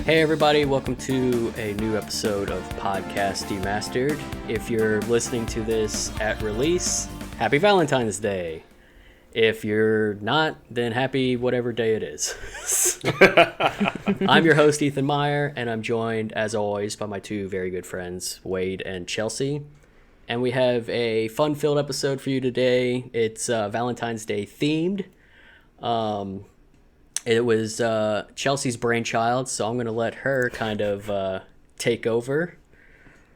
Hey everybody, welcome to a new episode of Podcast Demastered. If you're listening to this at release, happy Valentine's Day. If you're not, then happy whatever day it is. I'm your host, Ethan Meyer, and I'm joined, as always, by my two very good friends, Wade and Chelsea. And we have a fun-filled episode for you today. It's Valentine's Day themed. It was Chelsea's brainchild, so I'm going to let her kind of take over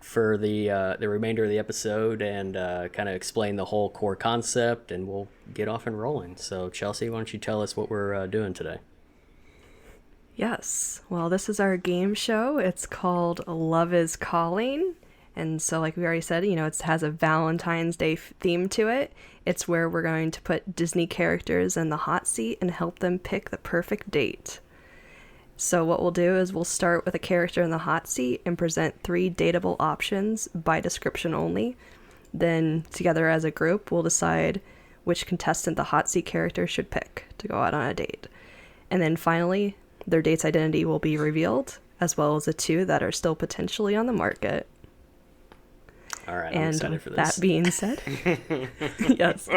for the remainder of the episode and kind of explain the whole core concept, and we'll get off and rolling. So, Chelsea, why don't you tell us what we're doing today? Yes. Well, this is our game show. It's called Love is Calling. And so, like we already said, it has a Valentine's Day theme to it. It's where we're going to put Disney characters in the hot seat and help them pick the perfect date. So what we'll do is we'll start with a character in the hot seat and present 3 dateable options by description only. Then, together as a group, we'll decide which contestant the hot seat character should pick to go out on a date. And then finally, their date's identity will be revealed, as well as the 2 that are still potentially on the market. All right, I'm excited for this. That being said, yes.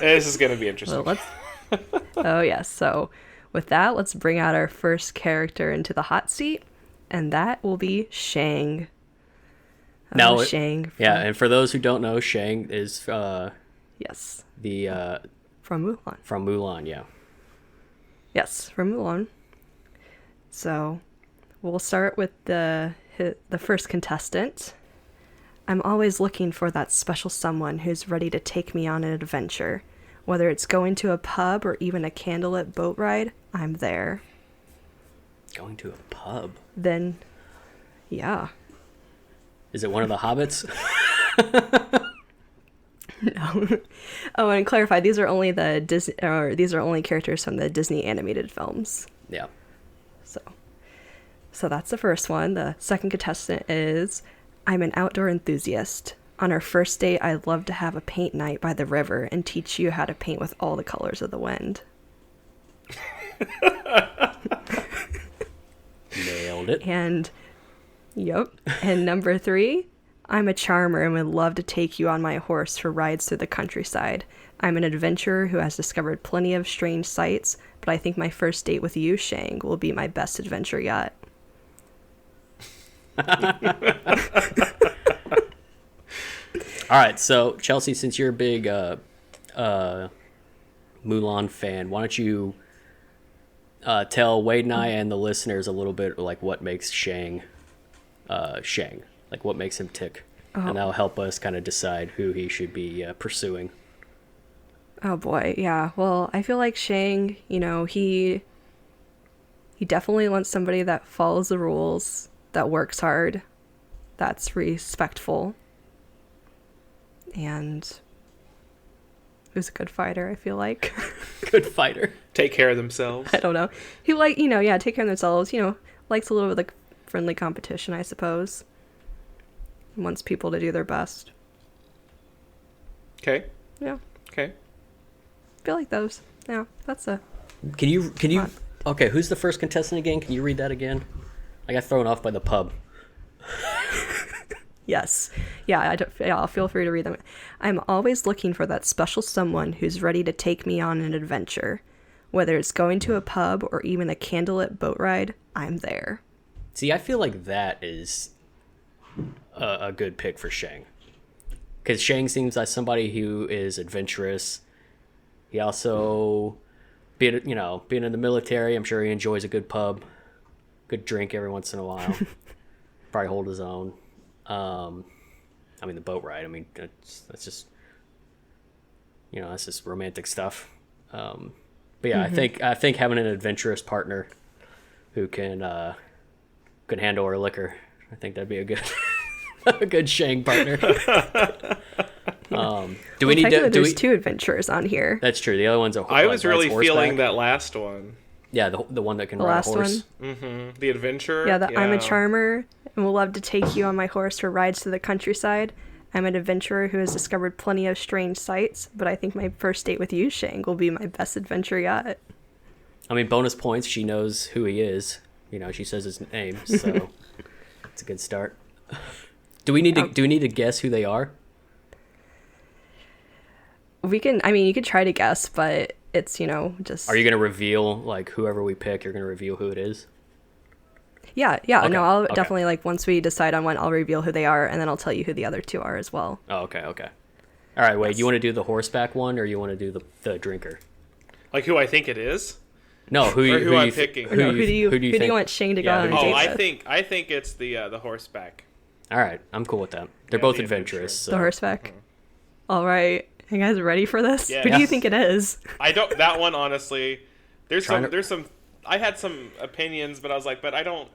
This is going to be interesting. Well, oh, yes. So with that, let's bring out our first character into the hot seat, and that will be Shang. Shang. Yeah, and for those who don't know, Shang is yes, the from Mulan. From Mulan, yeah. Yes, from Mulan. So we'll start with the first contestant. I'm always looking for that special someone who's ready to take me on an adventure. Whether it's going to a pub or even a candlelit boat ride, I'm there. Going to a pub? Then, yeah. Is it one of the hobbits? No. Oh, and clarify, these are only these are only characters from the Disney animated films. Yeah. So that's the first one. The second contestant is, I'm an outdoor enthusiast. On our first date, I'd love to have a paint night by the river and teach you how to paint with all the colors of the wind. Nailed it. And number 3, I'm a charmer and would love to take you on my horse for rides through the countryside. I'm an adventurer who has discovered plenty of strange sights, but I think my first date with you, Shang, will be my best adventure yet. All right, so Chelsea, since you're a big Mulan fan, why don't you tell Wade and I and the listeners a little bit like what makes Shang, like what makes him tick, and that'll help us kind of decide who he should be pursuing. Oh boy, yeah. Well, I feel like Shang, he definitely wants somebody that follows the rules, that works hard, that's respectful, and who's a good fighter, I feel like. Good fighter. Take care of themselves. I don't know. He take care of themselves, likes a little bit of friendly competition, I suppose. Wants people to do their best. Okay. Yeah. Okay. I feel like those. Yeah, that's a... Can you... Okay, who's the first contestant again? Can you read that again? I got thrown off by the pub. Yes. Yeah, I'll feel free to read them. I'm always looking for that special someone who's ready to take me on an adventure. Whether it's going to a pub or even a candlelit boat ride, I'm there. See, I feel like that is a good pick for Shang. Because Shang seems like somebody who is adventurous. He also, being in the military, I'm sure he enjoys a good pub. Good drink every once in a while. Probably hold his own. The boat ride. That's just romantic stuff. But yeah, mm-hmm. I think having an adventurous partner who can handle her liquor, I think that'd be a good a good Shang partner. Do we need to? There's 2 adventurers on here. That's true. The other one's a. I was really feeling that last one. Yeah, the one that can ride a horse. Mm-hmm. The adventurer. Yeah, I'm a charmer and will love to take you on my horse for rides to the countryside. I'm an adventurer who has discovered plenty of strange sights, but I think my first date with you, Shang, will be my best adventure yet. Bonus points. She knows who he is. She says his name, so it's a good start. Do we need to guess who they are? We can. I mean, you could try to guess, but it's just. Are you gonna reveal whoever we pick? You're gonna reveal who it is. Yeah. Okay, No, I'll okay. definitely once we decide on one, I'll reveal who they are, and then I'll tell you who the other two are as well. Oh, okay. All right, wait. Yes. You want to do the horseback one, or you want to do the drinker? Like who I think it is? No, who I'm picking. Who do you want Shane to go on a date with? I think it's the horseback. All right, I'm cool with that. They're Yeah, both the adventurous. So. The horseback. All right, you guys ready for this? Yeah. Who do you think it is? I don't. That one honestly. There's Trying some. I had some opinions, but I was like, but I don't.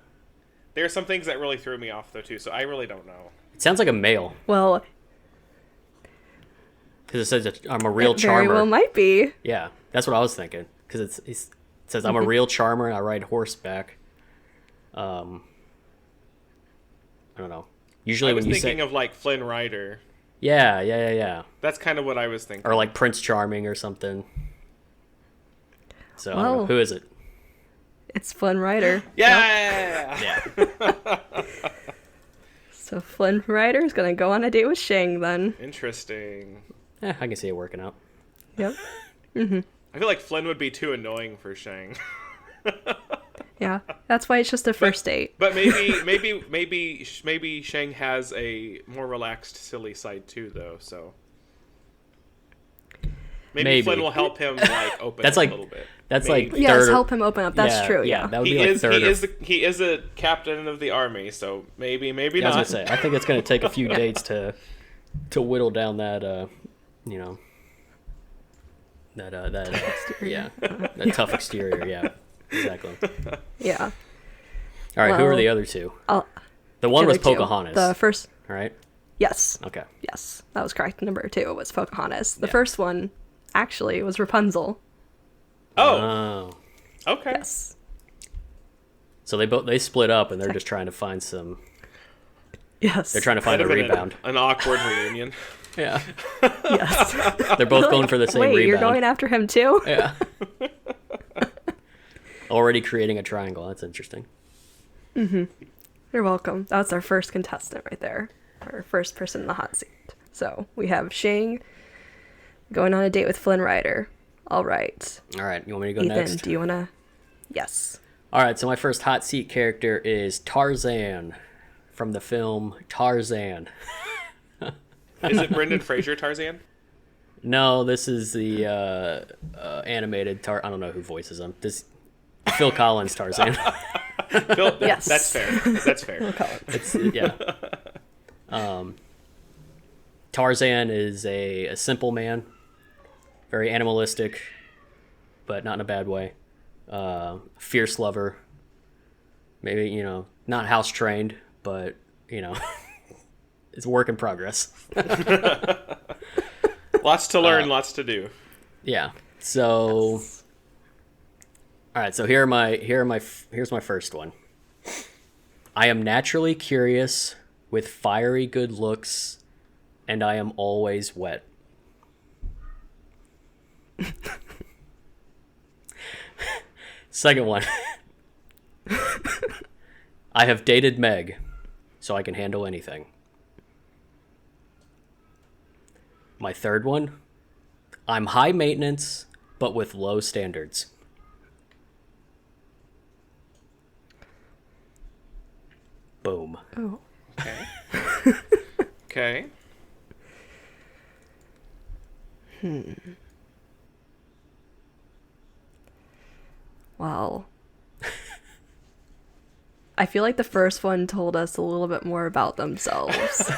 There are some things that really threw me off though too, so I really don't know. It sounds like a male Well, because it says that I'm a real it very charmer. well might be. Yeah, that's what I was thinking because it says I'm a real charmer and I ride horseback. I don't know. Usually I was when you thinking say of like Flynn Rider. yeah, That's kind of what I was thinking. or like Prince Charming or something. So I don't know. Well. Who is it? It's Flynn Rider. Yeah. Yeah. So Flynn Rider is gonna go on a date with Shang then. Interesting. I can see it working out. Yep. I feel like Flynn would be too annoying for Shang. Yeah. That's why it's just a first date. But maybe Shang has a more relaxed, silly side too, though. So maybe Flynn will help him open That's up like a little bit. that's Maybe. like Yes, third or- help him open up. That's true. Yeah. That would He be like is third. he is a captain of the army, so maybe I was not. gonna say I think it's gonna take a few dates to whittle down that that tough exterior. Yeah, exactly. Yeah. All right, who are Well, the other two? I'll, The one the was other two. Pocahontas. The first. All right. Yes. Okay. Yes. That was correct. Number 2 was Pocahontas. The Yeah. first one actually was Rapunzel. Oh, okay. Yes. So they split up and they're just trying to find some. Yes. They're trying to find Might a have been rebound. an awkward reunion. Yeah. Yes. They're both going for the same Wait, rebound. you're going after him too? Yeah. Already creating a triangle. That's interesting. You're welcome. That's our first contestant right there. Our first person in the hot seat. So we have Shang going on a date with Flynn Rider. All right. All right. You want me to go Ethan, next? do you want to? Yes. All right. So my first hot seat character is Tarzan from the film Tarzan. Is it Brendan Fraser Tarzan? No, this is the animated I don't know who voices him. This Phil Collins Tarzan. Phil, Yes. That's fair. That's fair. It's yeah. Tarzan is a simple man, very animalistic, but not in a bad way. Fierce lover. Maybe not house trained, but it's a work in progress. Lots to learn, lots to do. Yeah. So, all right. So here's my first one. I am naturally curious, with fiery good looks, and I am always wet. Second one. I have dated Meg, so I can handle anything. My third one. I'm high maintenance, but with low standards. Boom. Oh. Okay. Okay. Well. I feel like the first one told us a little bit more about themselves.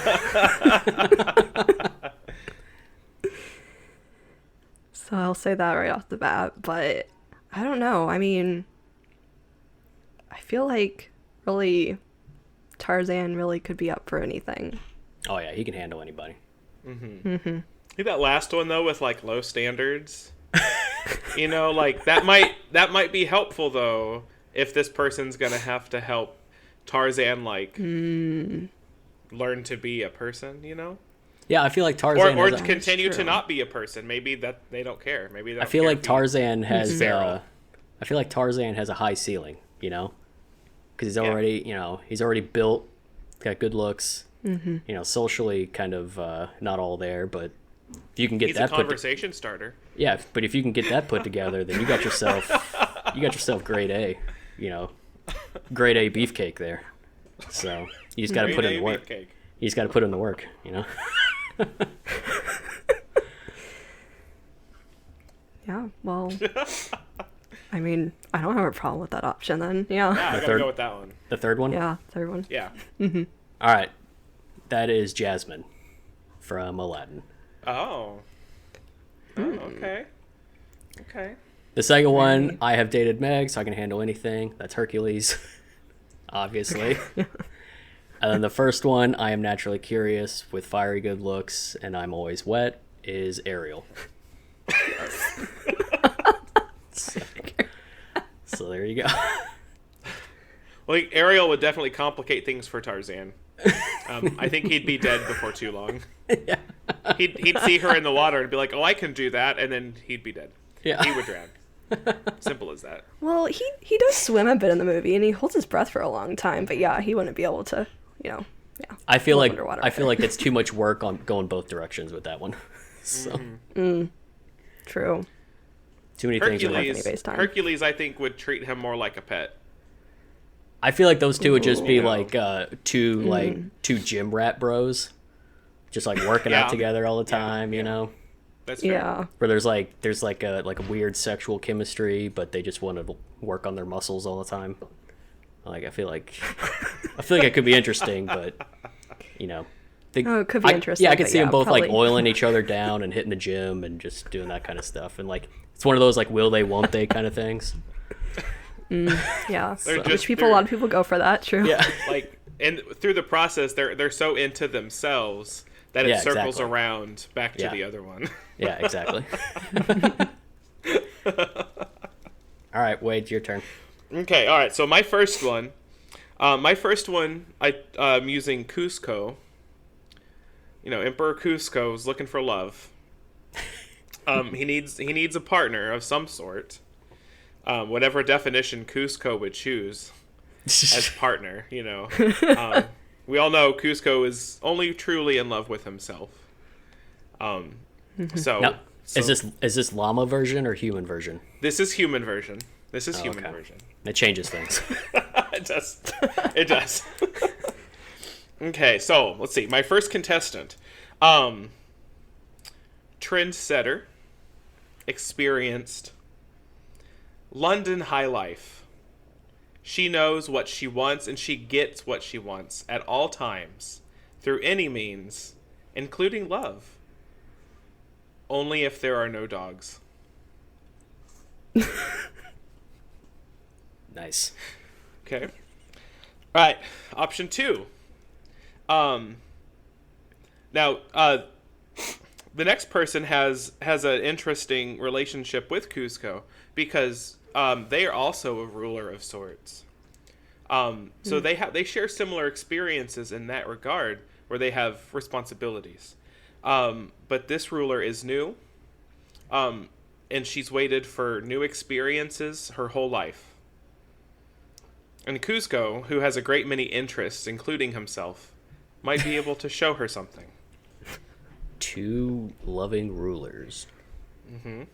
So I'll say that right off the bat, but I don't know. I mean, I feel like really Tarzan really could be up for anything. Oh yeah, he can handle anybody. I think that last one though, with low standards, that might be helpful though, if this person's gonna have to help Tarzan learn to be a person, Yeah, I feel like Tarzan. or has continue to true. not be a person. Maybe that they don't care. Maybe they I don't feel care like if he- Tarzan has. feral. I feel like Tarzan has a high ceiling. because he's already built, got good looks. Socially kind of not all there, but if you can get He's that a conversation starter. Yeah, but if you can get that put together, then you got yourself grade A, grade A beefcake there. So you just got to put in the work. Beefcake. You just got to put in the work, Yeah, well, I mean, I don't have a problem with that option then. Yeah. Yeah, I gotta go with that one. The third one? Yeah, third one. Yeah. All right. That is Jasmine from Aladdin. Oh. Okay. Okay. The second one, I have dated Meg, so I can handle anything. That's Hercules, obviously. And then the first one, I am naturally curious with fiery good looks, and I'm always wet, is Ariel. So there you go. Well, Ariel would definitely complicate things for Tarzan. I think he'd be dead before too long. Yeah. He'd see her in the water and be like, "Oh, I can do that," and then he'd be dead. Yeah. He would drown. Simple as that. Well, he does swim a bit in the movie, and he holds his breath for a long time. But yeah, he wouldn't be able to, Yeah. I feel like it's too much work on going both directions with that one. So. True. Too many things. Hercules, I think, would treat him more like a pet. I feel like those two would just be two gym rat bros, just like working out together all the time. That's fair. Yeah. Where there's a weird sexual chemistry, but they just want to work on their muscles all the time. I feel like it could be interesting, but it could be interesting. Yeah, I could see them both probably oiling each other down and hitting the gym and just doing that kind of stuff. And it's one of those will they, won't they kind of things. Yeah, a lot of people go for that. True. Yeah. And through the process, they're so into themselves that it circles around back to the other one. Yeah, exactly. All right, Wade, your turn. Okay, all right. So my first one, I'm using Cusco. Emperor Cusco is looking for love. He needs a partner of some sort. Whatever definition Cusco would choose as partner, we all know Cusco is only truly in love with himself. So is this llama version or human version? This is human version. Human version. It changes things. It does. Okay, so let's see. My first contestant, trendsetter, experienced, London high life. She knows what she wants and she gets what she wants at all times, through any means, including love. Only if there are no dogs. Nice. Okay. All right. Option 2. Now, the next person has an interesting relationship with Cusco because they are also a ruler of sorts. So they share similar experiences in that regard, where they have responsibilities. But this ruler is new, and she's waited for new experiences her whole life. And Cusco, who has a great many interests, including himself, might be able to show her something. Two loving rulers. And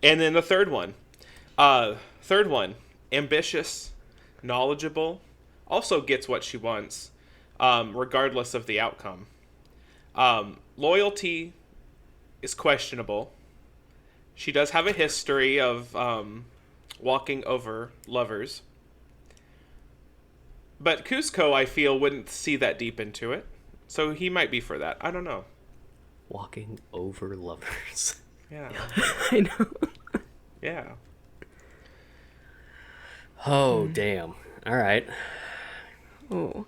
then the third one. Ambitious, knowledgeable, also gets what she wants, regardless of the outcome. Loyalty is questionable. She does have a history of walking over lovers. But Cusco, I feel, wouldn't see that deep into it. So he might be for that. I don't know. Walking over lovers. Yeah. I know. Yeah. Oh, damn. All right. Oh.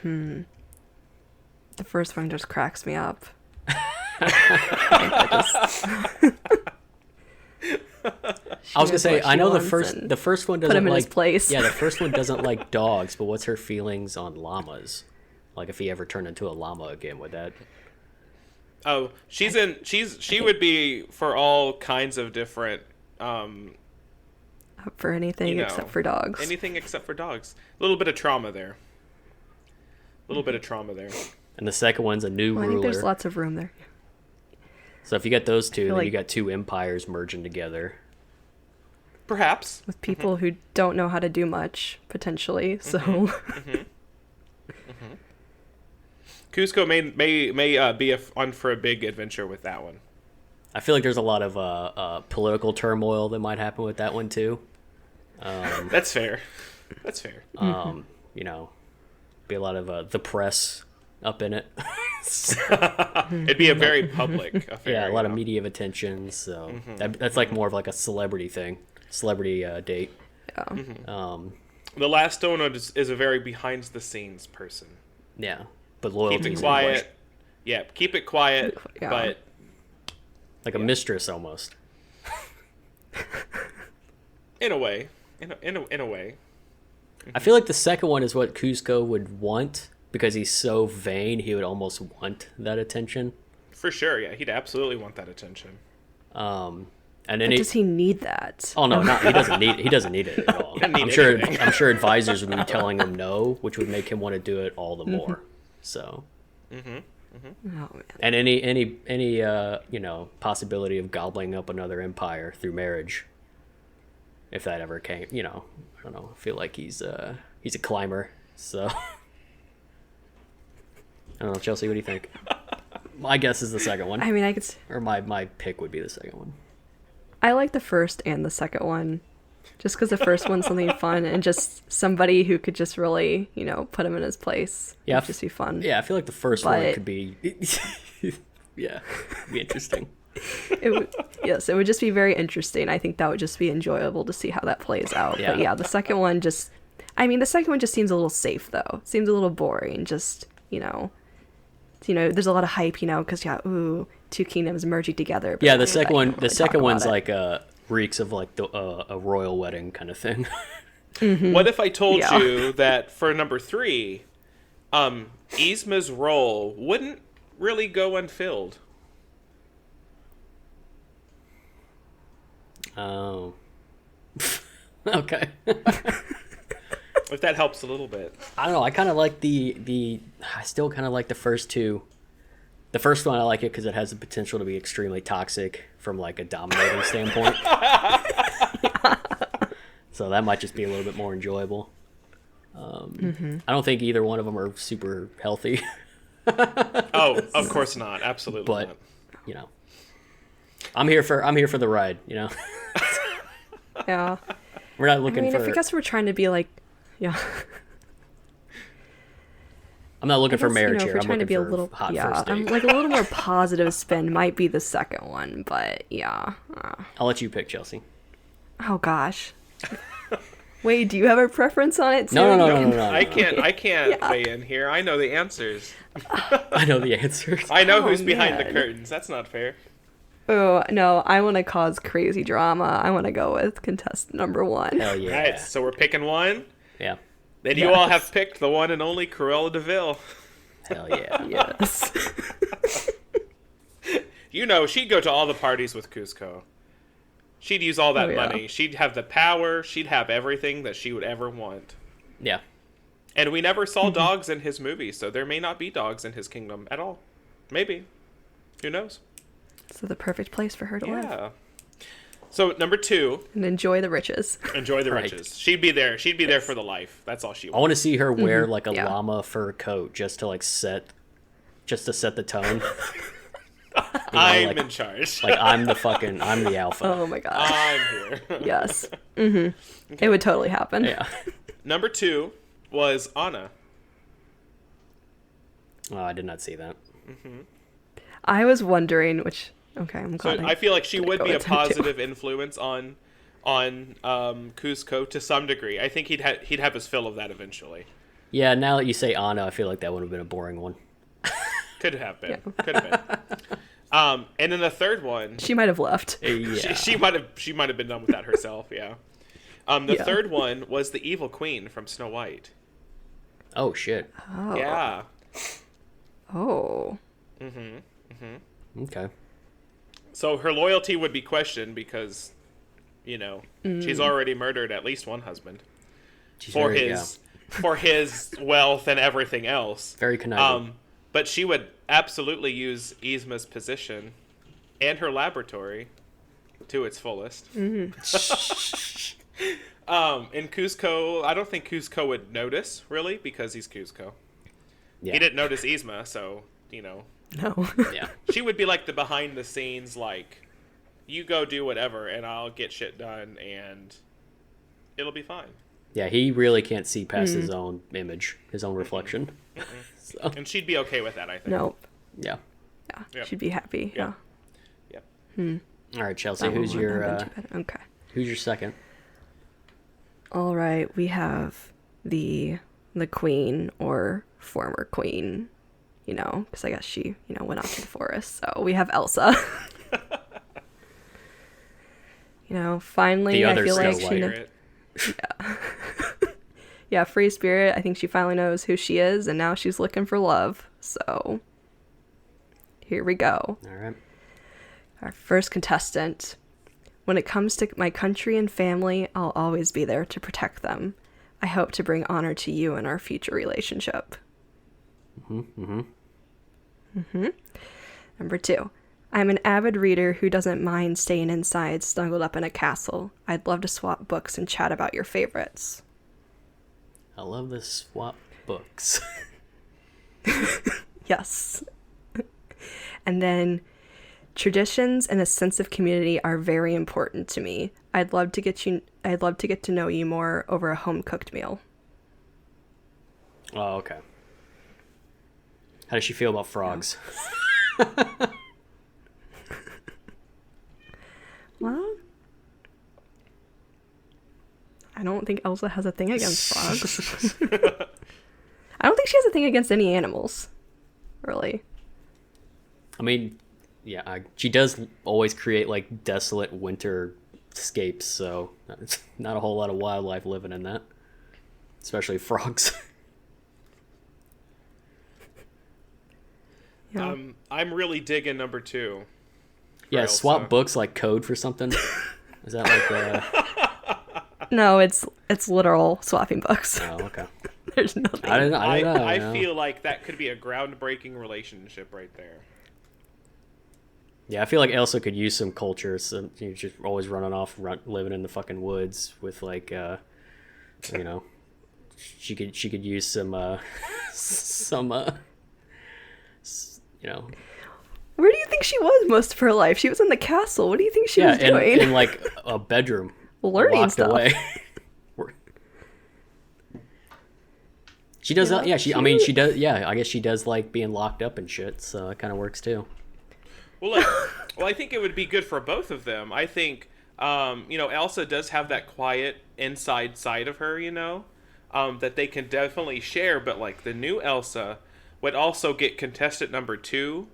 The first one just cracks me up. I was gonna say, I know the first one doesn't put him in his place. Yeah, the first one doesn't like dogs, but what's her feelings on llamas? Like, if he ever turned into a llama again, would that? Oh, she would be for all kinds of different Up for anything except for dogs. Anything except for dogs. A little bit of trauma there. And the second one's a new Well, I ruler. think there's lots of room there. So if you get those two, then like- you got two empires merging together. Perhaps. With people who don't know how to do much, potentially. So Cusco may be on for a big adventure with that one. I feel like there's a lot of political turmoil that might happen with that one too. That's fair. You know, be a lot of the press up in it. It'd be a very public affair. Yeah, a lot you of know? media attention. So that's like more of like a celebrity thing, celebrity date. yeah. The last donut is a very behind the scenes person. Yeah, but loyalty. Keep it quiet. Yeah, keep it quiet. Yeah. But like a mistress almost. in a way, in a way. I feel like the second one is what Cusco would want because he's so vain. He would almost want that attention. For sure, yeah, he'd absolutely want that attention. And then But does he need that? Oh no, not he doesn't need it at all. need I'm sure anything. I'm sure advisors would be telling him no, which would make him want to do it all the more. So, Oh man. and any you know, possibility of gobbling up another empire through marriage, if that ever came, you know, I don't know. I feel like he's a climber. So, I don't know, Chelsea. What do you think? My guess is the second one, I mean, or my pick would be the second one. I like the first and the second one, just because the first one's something fun and just somebody who could just really, you know, put him in his place. Yeah, It'd just be fun. Yeah, I feel like the first one But- could be, yeah, be interesting. Yes, it would just be very interesting. I think that would just be enjoyable to see how that plays out. Yeah. But yeah, the second one just seems a little safe though. It seems a little boring. Just, there's a lot of hype, because two kingdoms merging together. But Yeah, not the second that, one. you don't The really second talk one's about like reeks of like a royal wedding kind of thing. What if I told Yeah. you that for number 3, Yzma's role wouldn't really go unfilled? Oh. Okay. If that helps a little bit. I don't know. I kind of like I still kind of like the first two. The first one I like it because it has the potential to be extremely toxic from like a dominating standpoint. So that might just be a little bit more enjoyable. I don't think either one of them are super healthy, Oh, of course not. Absolutely but not. you know, I'm here for the ride. You know, Yeah. we're not I looking mean, for. if I guess we're trying to be like, yeah. I'm not looking for I guess, marriage if here. we're I'm trying to looking be a for little, hot yeah, first I'm date. like a little more positive spin might be the second one, but yeah. I'll let you pick, Chelsea. Oh gosh. Wait, do you have a preference on it too? No. I can't weigh in here. I know the answers. I know the answers. I know Oh, who's behind the man. curtains. That's not fair. Oh no, I want to cause crazy drama. I want to go with contestant number 1. Hell yeah. Right, so we're picking one. Yeah. Then you all have picked the one and only Cruella de Vil. Hell yeah. Yes. She'd go to all the parties with Cusco. She'd use all that Oh, yeah. money. She'd have the power. She'd have everything that she would ever want. Yeah. And we never saw dogs in his movie, so there may not be dogs in his kingdom at all. Maybe. Who knows? So the perfect place for her to live Yeah. So number 2, and enjoy the riches. enjoy the Right. riches. She'd be there. She'd be there for the life. That's all she I wants. want to see her wear like a Yeah. llama fur coat just to set the tone. I'm like- in charge. Like I'm the alpha. Oh my gosh. I'm here. Yes. It would totally happen. Yeah. Number 2 was Anna. Oh, I did not see that. I was wondering okay, I'm So glad. I feel like she didn't would go be a with him, too. positive influence on Cusco to some degree. I think he'd have his fill of that eventually. Yeah, now that you say Anna, I feel like that would have been a boring one. Could have been. Could have been. And then the third one, She might have left. Yeah. she might have been done with that herself. Yeah. The Yeah. third one was the evil queen from Snow White. Oh shit. Oh. Yeah. Oh. Okay. So her loyalty would be questioned because, You know, she's already murdered at least one husband She's for very, his for his wealth and everything else. very conniving. But she would absolutely use Yzma's position and her laboratory to its fullest. In Kuzco, I don't think Kuzco would notice, really, because he's Kuzco. Yeah. He didn't notice Yzma, so, you know. No. Yeah. She would be like the behind-the-scenes, like, you go do whatever, and I'll get shit done, and it'll be fine. Yeah, he really can't see past his own image, his own reflection. So, And she'd be okay with that, I think. Nope. yeah. Yeah. Yep. She'd be happy. Yep. Yeah. Yep. All right, Chelsea, That one who's wouldn't your have been too bad. Okay. who's your second? All right, we have the queen or former queen, you know, because I guess she, you know, went out to the forest. So we have Elsa. You know, finally, The I other feel Snow like White. she, Spirit. yeah, free spirit. I think she finally knows who she is, and now she's looking for love. So here we go. All right. Our first contestant. When it comes to my country and family, I'll always be there to protect them. I hope to bring honor to you in our future relationship. Number 2. I'm an avid reader who doesn't mind staying inside, snuggled up in a castle. I'd love to swap books and chat about your favorites. I love the swap books. Yes. And then traditions and a sense of community are very important to me. I'd love to get to know you more over a home-cooked meal. Oh, okay. How does she feel about frogs? Well, I don't think Elsa has a thing against frogs. I don't think she has a thing against any animals, really. I mean, yeah, she does always create like desolate winter scapes, so it's not a whole lot of wildlife living in that, especially frogs. Yeah. I'm really digging number 2. Yeah, Elsa. swap books like code for something. Is that like No, it's literal swapping books. Oh, okay. There's nothing. I don't know. I you know. feel like that could be a groundbreaking relationship right there. Yeah, I feel like Elsa could use some culture. So you're just always running off, living in the fucking woods with like, you know, she could use some some you know. Where do you think she was most of her life? She was in the castle. What do you think she was in, doing? in like a bedroom, Learning locked stuff. away. She does. Yeah, Yeah, I mean, she does. Yeah, I guess she does like being locked up and shit. So it kind of works too. Well, I think it would be good for both of them. I think, you know, Elsa does have that quiet inside side of her, you know, that they can definitely share. But like the new Elsa would also get contestant number 2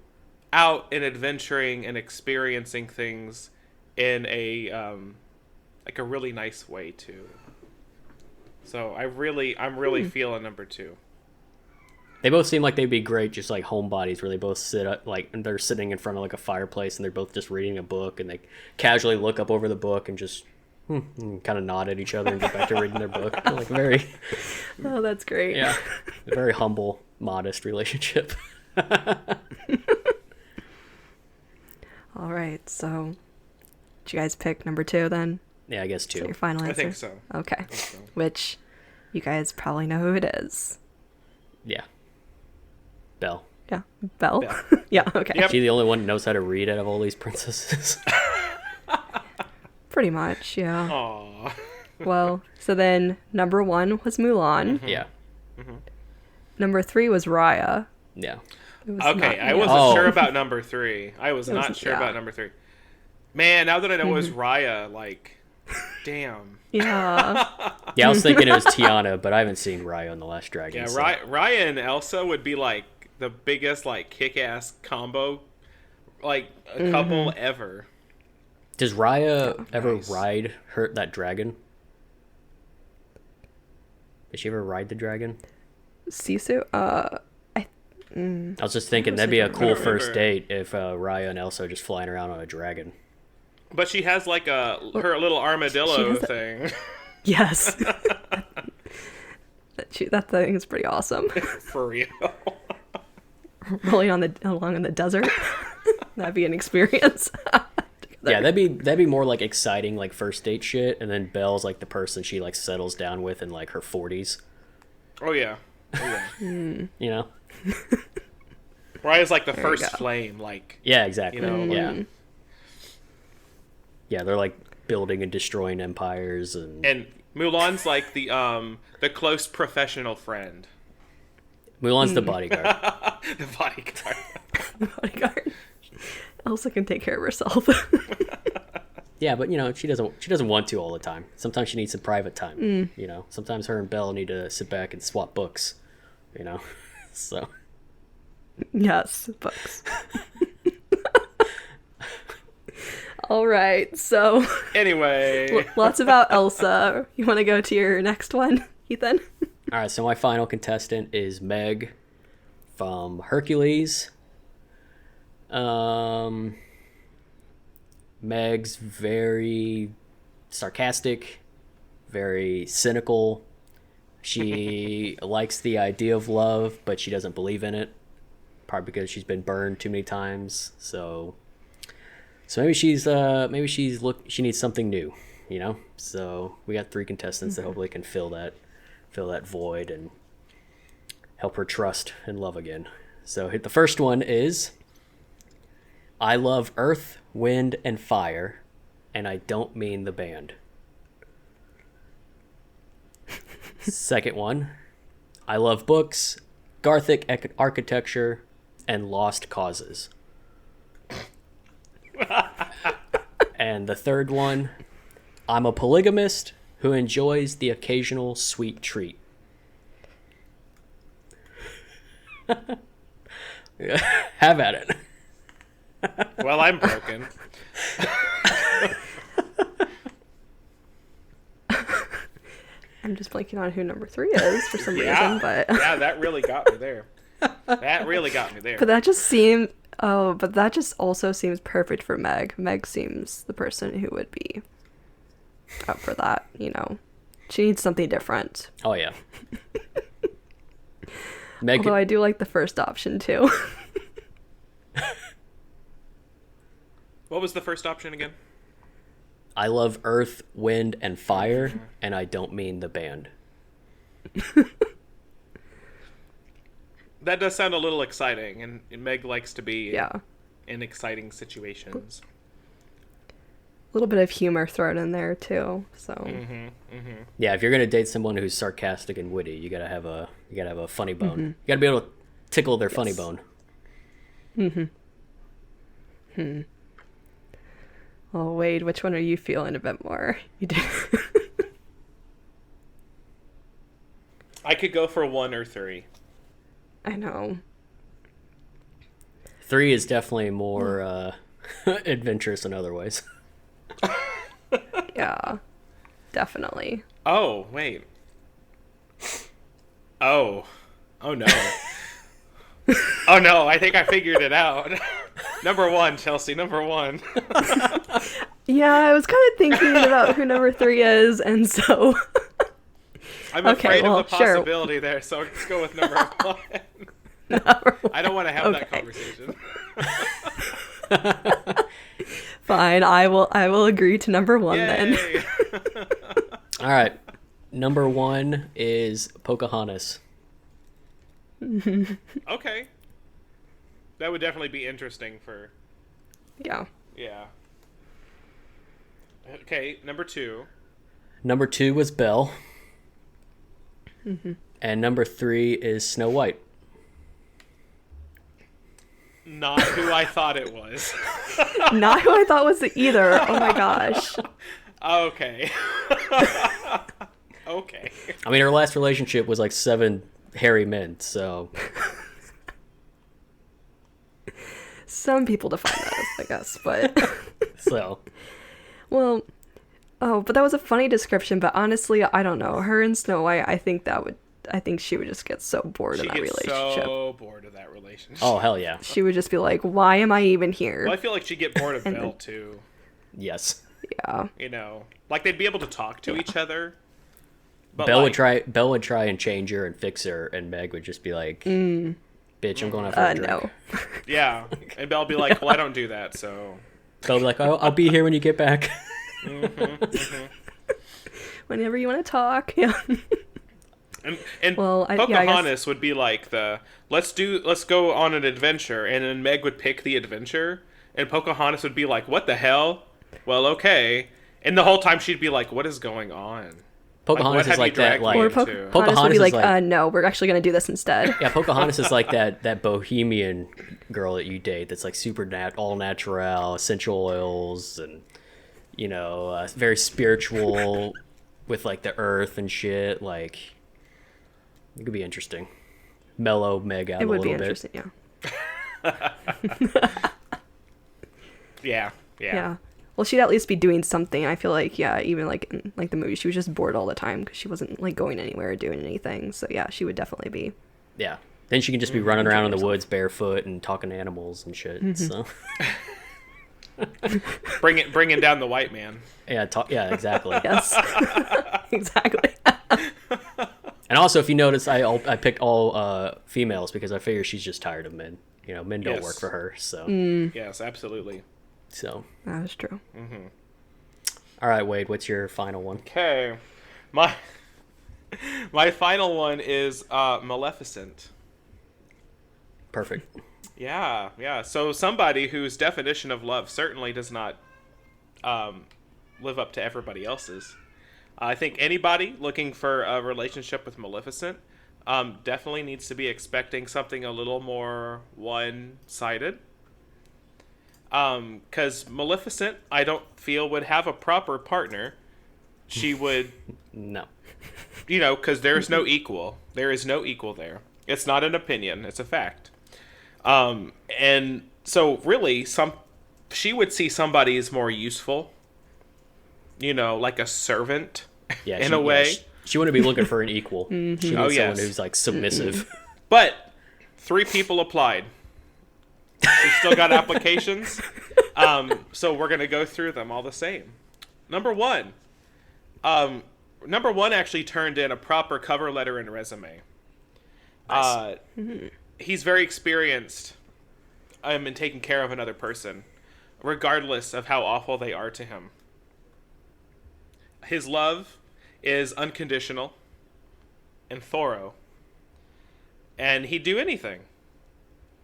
out and adventuring and experiencing things in a like a really nice way too. So I'm really feeling number 2. They both seem like they'd be great, just like homebodies, where they both sit up, like, and they're sitting in front of like a fireplace, and they're both just reading a book, and they casually look up over the book and just kind of nod at each other and get back to reading their book. Like very, Oh, that's great. yeah, a very humble, modest relationship. All right, so did you guys pick number 2 then? Yeah, I guess Is that too. your final answer? I think so. Okay. so. Which you guys probably know who it is. Yeah, Belle. Yeah. Belle? Belle. Yeah, okay. Yep. She the only one who knows how to read out of all these princesses. Pretty much, yeah. Aww. Well, so then number 1 was Mulan. Yeah, Number 3 was Raya. yeah. It was Okay, not- I wasn't Oh. sure about number 3. I was not sure yeah. about number 3. Man, now that I know it was Raya, like, damn. Yeah. Yeah, I was thinking it was Tiana, but I haven't seen Raya in The Last Dragon. Yeah, so- Raya and Elsa would be like the biggest like kick-ass combo, like a couple ever. Does Raya ever Nice. ride that dragon? Did she ever ride the dragon? Sisu? I was just thinking that'd be a I cool don't first remember. date if Raya and Elsa are just flying around on a dragon. But she has like her little armadillo thing. Yes. That thing is pretty awesome. For real. Rolling along in the desert. That'd be an experience. Yeah, that'd be more like exciting, like first date shit, and then Belle's like the person she like settles down with in like her 40s. Oh yeah. You know? Raya's like the There you first go. flame, like Yeah, exactly. you know, Yeah. Yeah, they're like building and destroying empires and Mulan's like the close professional friend. Mulan's the bodyguard. The bodyguard. Bodyguard. Elsa can take care of herself. Yeah, but you know, she doesn't want to all the time. Sometimes she needs some private time. You know, sometimes her and Belle need to sit back and swap books. You know, so Yes, books. All right, so Anyway, lots about Elsa. You want to go to your next one, Ethan? all right. So my final contestant is Meg from Hercules. Meg's very sarcastic, very cynical. She likes the idea of love, but she doesn't believe in it. Probably because she's been burned too many times. So maybe she needs something new, you know? So we got 3 contestants that hopefully can fill that void and help her trust and love again. So the first one is I love Earth, Wind, and Fire, and I don't mean the band. Second one, I love books, Gothic architecture, and lost causes. And the third one, I'm a polygamist who enjoys the occasional sweet treat. Have at it. well, I'm broken. I'm just blanking on who number 3 is for some Yeah, reason, but yeah, that really got me there. That really got me there. but that just seemed. Oh, but that just also seems perfect for Meg. Meg seems the person who would be up for that. You know, she needs something different. Oh yeah. Meg, Although I do like the first option too. What was the first option again? I love Earth, Wind, and Fire, and I don't mean the band. That does sound a little exciting, and Meg likes to be Yeah, in exciting situations. a little bit of humor thrown in there too. So Yeah, if you're gonna date someone who's sarcastic and witty, you gotta have a funny bone. You gotta be able to tickle their funny bone. Well, Wade, which one are you feeling a bit more? You did. I could go for 1 or 3. I know. 3 is definitely more adventurous in other ways. Yeah, definitely. Oh, wait. Oh no. Oh no, I think I figured it out. Number 1, Chelsea, number 1. Yeah, I was kind of thinking about who number 3 is, and so. I'm Okay, afraid well, of the sure. possibility there, so let's go with number 1. Number I don't want to have that Okay. conversation. Fine, I will agree to number 1 then. Yay. All right, number 1 is Pocahontas. Okay. That would definitely be interesting for... Yeah. Yeah. Okay, number 2. Number 2 was Belle. And number 3 is Snow White. Not who I thought it was. Not who I thought was it either. Oh my gosh. Okay. Okay. I mean, her last relationship was like 7 hairy men, so Some people define that as, I guess, but so well, oh, but that was a funny description. But honestly, I don't know. Her and Snow White, I think she would just get so bored She in that gets relationship. so bored of that relationship. oh hell yeah. She would just be like, "Why am I even here?" Well, I feel like she'd get bored of And Belle, then- too. Yes. Yeah. You know, like they'd be able to talk to each other. But Belle like, would try and change her and fix her, and Meg would just be like, "Bitch, I'm going out for a drink." No. yeah, and Belle'd be like, "Well, I don't do that, so." Belle would be like, I'll be here when you get back." Whenever you want to talk. Yeah. And Well, I Pocahontas would be like let's go on an adventure, and then Meg would pick the adventure, and Pocahontas would be like, "What the hell?" Well, okay, and the whole time she'd be like, "What is going on?" Pocahontas is like that, like Or into? Pocahontas would be is like, like- no, we're actually going to do this instead. Yeah, Pocahontas is like that bohemian girl that you date that's like super all natural, essential oils, and very spiritual with like the earth and shit. Like, it could be interesting. Mellow Meg out It a would be little bit. interesting, yeah. Yeah. Well, she'd at least be doing something. I feel like, yeah, even like in like the movie, she was just bored all the time because she wasn't like going anywhere or doing anything. So yeah, she would definitely be. Yeah. Then she can just be running around in the herself. woods barefoot and talking to animals and shit. So bringing down the white man. yeah, exactly. Yes. Exactly. And also, if you notice, I picked all females because I figure she's just tired of men. Men don't Yes. work for her. So Yes, absolutely. That is true. All right, Wade, what's your final one? Okay, my final one is Maleficent. Perfect. Yeah. So somebody whose definition of love certainly does not live up to everybody else's. I think anybody looking for a relationship with Maleficent definitely needs to be expecting something a little more one-sided. Because Maleficent, I don't feel, would have a proper partner. She would, No. because there is no equal. There is no equal there. It's not an opinion. It's a fact. And so really, she would see somebody as more useful. Like a servant. Yeah, in a way. she wouldn't be looking for an equal. She needs someone yes. who's like submissive. But 3 people applied. We still got applications. So we're going to go through them all the same. Number one actually turned in a proper cover letter and resume. Nice. He's very experienced in taking care of another person, regardless of how awful they are to him. His love is unconditional and thorough. And he'd do anything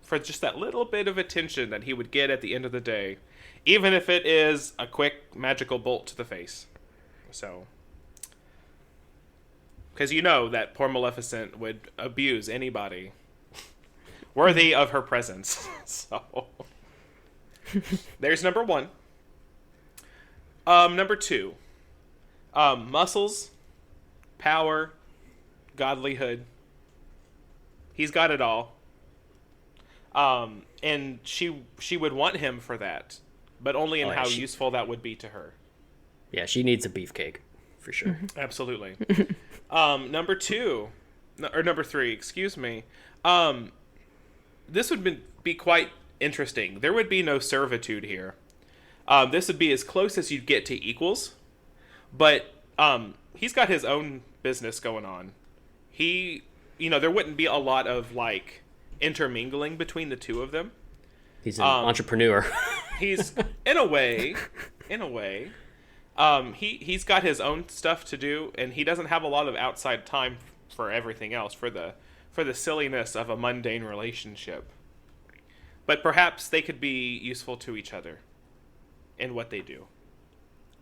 for just that little bit of attention that he would get at the end of the day, even if it is a quick magical bolt to the face. So, because that poor Maleficent would abuse anybody worthy of her presence. So, there's number one. Number two, muscles, power, godlyhood. He's got it all. And she would want him for that, but only in how useful that would be to her. Yeah, she needs a beefcake, for sure. Absolutely. Number three, excuse me. This would be quite interesting. There would be no servitude here. This would be as close as you'd get to equals, but he's got his own business going on. There wouldn't be a lot of like intermingling between the two of them. He's an entrepreneur. He's in a way. He's got his own stuff to do, and he doesn't have a lot of outside time for everything else, for the silliness of a mundane relationship. But perhaps they could be useful to each other in what they do.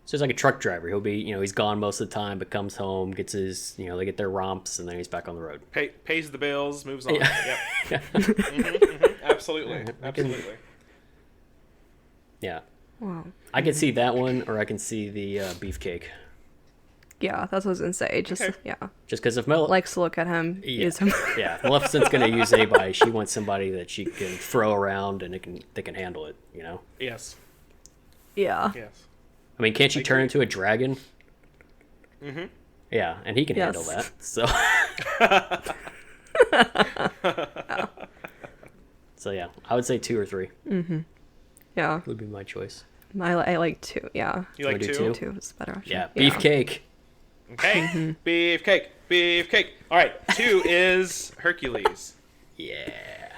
So he's like a truck driver. He'll be, he's gone most of the time, but comes home, gets his, they get their romps, and then he's back on the road. Pays the bills, moves on. Yeah. Yep. Absolutely. Yeah. Wow. I can see that one, or I can see the beefcake. Yeah, that's what I was gonna say. Just Okay. yeah, Just because if likes to look at him, Yeah. use him. Yeah, Maleficent's gonna use anybody. She wants somebody that she can throw around and they can handle it. Yes. Yeah. Yes. I mean, can't she turn into a dragon? Mm-hmm. Yeah, and he can Yes. handle that. So. So yeah, I would say 2 or 3 Yeah. would be my choice. I like 2. Yeah, You like do 2? 2 is better. Option. Yeah, beefcake. Okay. Beefcake. All right. 2 is Hercules. Yeah.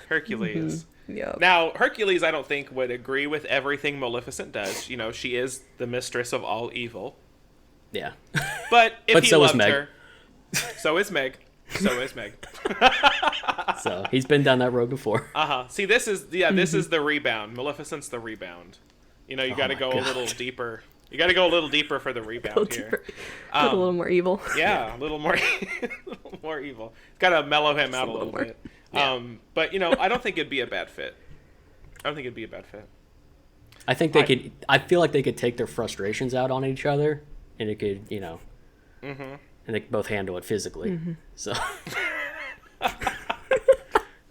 Hercules. Yep. Now, Hercules, I don't think, would agree with everything Maleficent does. You know, she is the mistress of all evil. Yeah. But if But he so is loved Meg. her, so is Meg. So is Meg. So he's been down that road before. See, this is the rebound. Maleficent's the rebound. You know, you got to my go a God. little deeper. You got to go a little deeper for the rebound here. A little more evil. Yeah, a little more, a little more evil. Got to mellow him out a little more. bit. But you know, I don't think it'd be a bad fit. I don't think it'd be a bad fit. I think they could. I feel like they could take their frustrations out on each other, and it could, you know, and they could both handle it physically. So,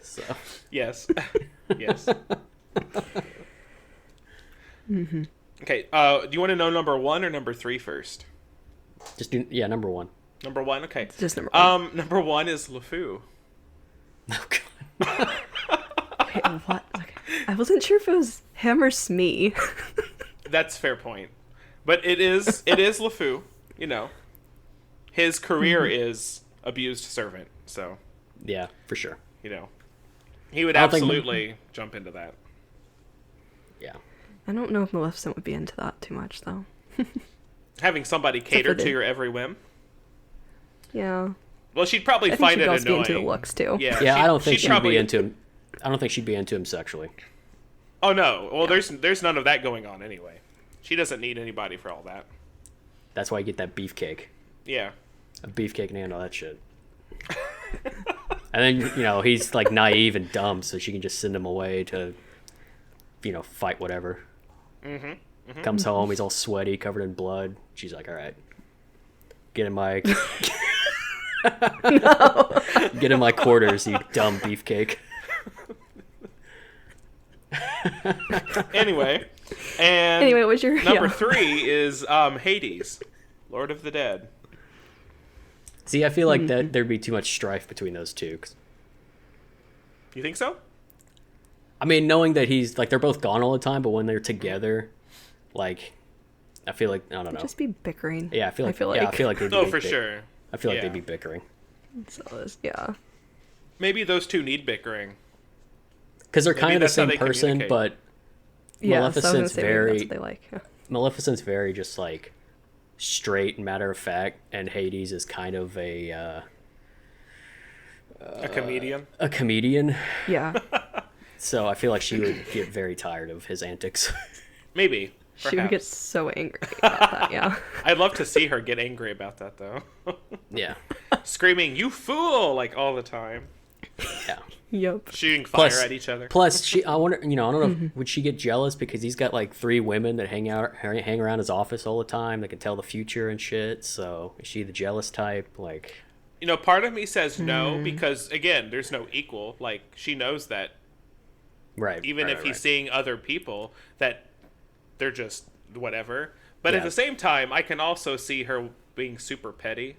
so Yes, yes. Okay. Do you want to know number 1 or number 3 first? just do number 1. Number 1. Okay. Just number 1. Number 1 is LeFou. Oh God. Okay, what? Okay. I wasn't sure if it was him or Smee. That's a fair point, but it is LeFou. You know, his career is abused servant, so Yeah, for sure. you know, he would I don't think- absolutely jump into that. Yeah. I don't know if Maleficent would be into that too much, though. Having somebody cater for to the- your every whim. Yeah. Well, she'd probably I think find she'd it also annoying. be into the looks, too. Yeah, Yeah, I don't think she'd probably be into him. I don't think she'd be into him sexually. Oh no! Well, there's none of that going on anyway. She doesn't need anybody for all that. That's why you get that beefcake. Yeah. A beefcake can handle that shit. And then, you know, he's like naive and dumb, so she can just send him away to, you know, fight whatever. Comes home, he's all sweaty, covered in blood. She's like, all right, get in my get in my quarters, you dumb beefcake. Anyway, What's your number 3 is Hades, Lord of the Dead. See, I feel like that there'd be too much strife between those two. 'Cause, You think so? I mean, knowing that he's like they're both gone all the time, but when they're together, like, I feel like I don't know. Just be bickering. Yeah, I feel like they'd Oh, be for sure. I feel like Yeah. they'd be bickering Yeah. Maybe those two need bickering. because they're kind of the that's how same they person, communicate. but Yeah, so I was gonna Maleficent's say maybe very that's what they like. Maleficent's very just like straight and matter of fact, and Hades is kind of a comedian. comedian. Yeah. So I feel like she would get very tired of his antics. Maybe. She would get Perhaps. so angry about that, yeah. I'd love to see her get angry about that, though. Yeah, Screaming, "You fool!" like all the time. yeah. Yep. Shooting fire Plus- at each other. Plus, I wonder, you know, I don't know, would she get jealous because he's got like 3 women that hang around his office all the time that can tell the future and shit. So is she the jealous type? Like, You know, part of me says no because, again, there's no equal. Like, she knows that right? even right, if right, he's right. seeing other people, that they're just whatever. But at Yeah. the same time, I can also see her being super petty.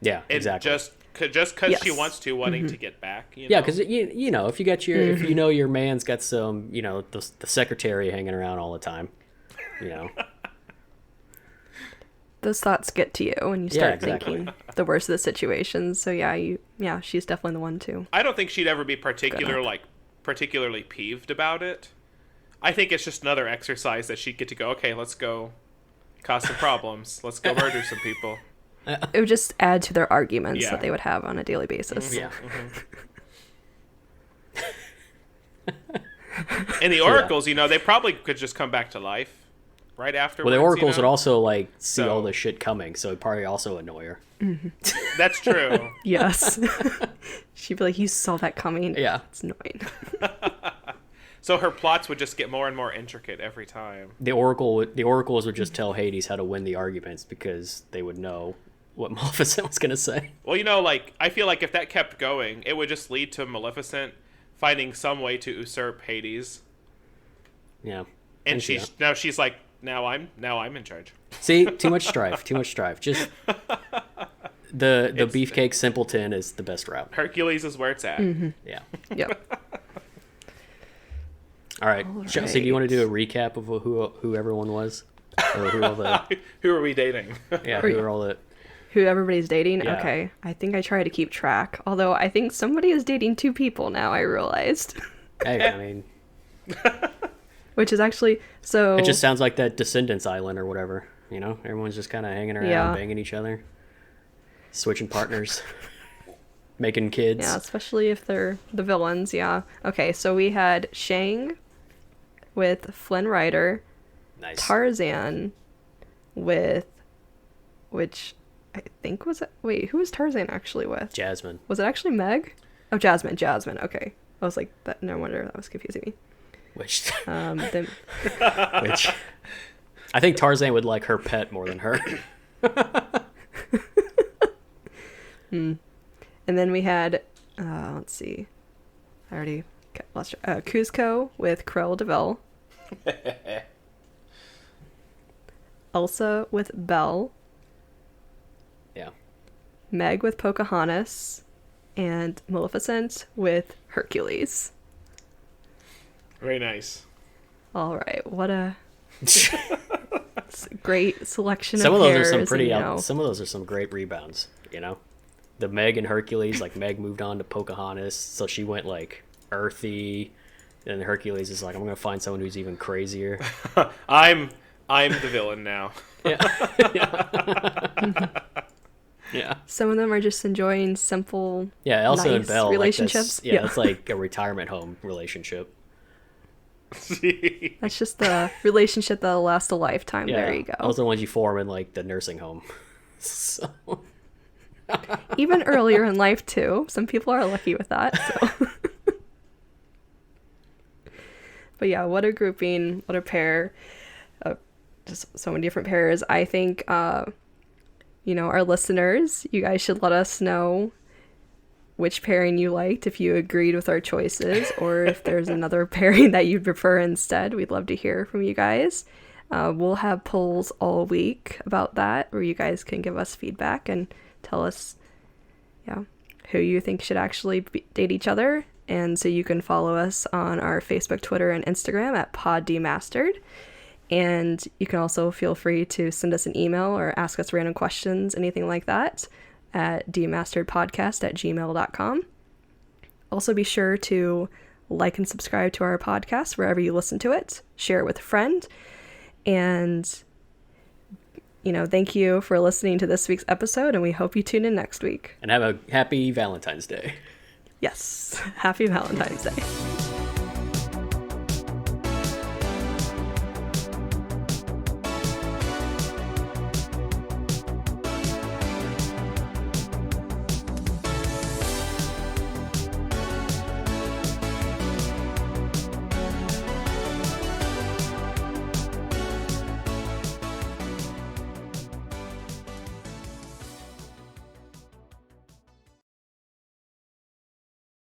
Yeah, And exactly. just because she Yes. wants to, wanting to get back. You Yeah, know? because you know, if you got if you know your man's got some, you know, the secretary hanging around all the time, you know. Those thoughts get to you when you Yeah, start exactly. thinking the worst of the situations. So yeah, she's definitely the one too. I don't think she'd ever be Good. particularly peeved about it. I think it's just another exercise that she'd get to go, okay, let's go cause some problems. Let's go murder some people. It would just add to their arguments Yeah. that they would have on a daily basis. Yeah. And the oracles, you know, they probably could just come back to life right afterwards. Well, the oracles you know? would also like see So- all this shit coming, so it'd probably also annoy her. That's true. Yes. She'd be like, "You saw that coming." Yeah. It's annoying. So her plots would just get more and more intricate every time. The oracles would just tell Hades how to win the arguments because they would know what Maleficent was gonna say. Well, you know, like, I feel like if that kept going, it would just lead to Maleficent finding some way to usurp Hades. Yeah. And see she's like, now I'm in charge. See, too much strife. Too much strife. Just the beefcake simpleton is the best route. Hercules is where it's at. Yeah. Yep. All right. All Chelsea, do you want to right. do a recap of who everyone was? Or who all the Who are we dating? yeah, who are all the Who everybody's dating? Yeah. Okay. I think I try to keep track. Although I think somebody is dating 2 people now, I realized. Hey, I mean, Which is actually so it just sounds like that Descendants Island or whatever. You know, everyone's just kind of hanging around, Yeah. banging each other, switching partners, making kids. yeah, especially if they're the villains, yeah. Okay, so we had Shang with Flynn Rider, Nice. Tarzan with which I think was it wait, who was Tarzan actually with? Jasmine. Was it actually Meg? Oh, Jasmine, okay. I was like that no wonder that was confusing me. Which Then which I think Tarzan would like her pet more than her. and then we had let's see. I already lost Cusco with Cruella de Vil. Elsa with Belle, Yeah. Meg with Pocahontas, and Maleficent with Hercules. Very nice. All right, what a great selection Some of of those pairs. are some pretty and, you know, some of those are some great rebounds, you know. The Meg and Hercules, like Meg moved on to Pocahontas, so she went like earthy, and Hercules is like, I'm gonna find someone who's even crazier. I'm the villain now. Yeah. some of them are just enjoying simple, Yeah, Elsa and nice Belle relationships. Like that's, it's like a retirement home relationship. That's just the relationship that'll last a lifetime. Yeah, There you go. those are the ones you form in like the nursing home. So Even earlier in life too. Some people are lucky with that. So, but yeah, what a grouping, what a pair. Just so many different pairs. I think, our listeners, you guys should let us know which pairing you liked, if you agreed with our choices, or if there's another pairing that you'd prefer instead. We'd love to hear from you guys. We'll have polls all week about that, where you guys can give us feedback and tell us, who you think should actually date each other. And so you can follow us on our Facebook, Twitter, and Instagram at PodDemastered. And you can also feel free to send us an email or ask us random questions, anything like that, at demasteredpodcast@gmail.com. Also be sure to like and subscribe to our podcast wherever you listen to it. Share it with a friend. And, thank you for listening to this week's episode, and we hope you tune in next week. and have a happy Valentine's Day. Yes. Happy Valentine's Day.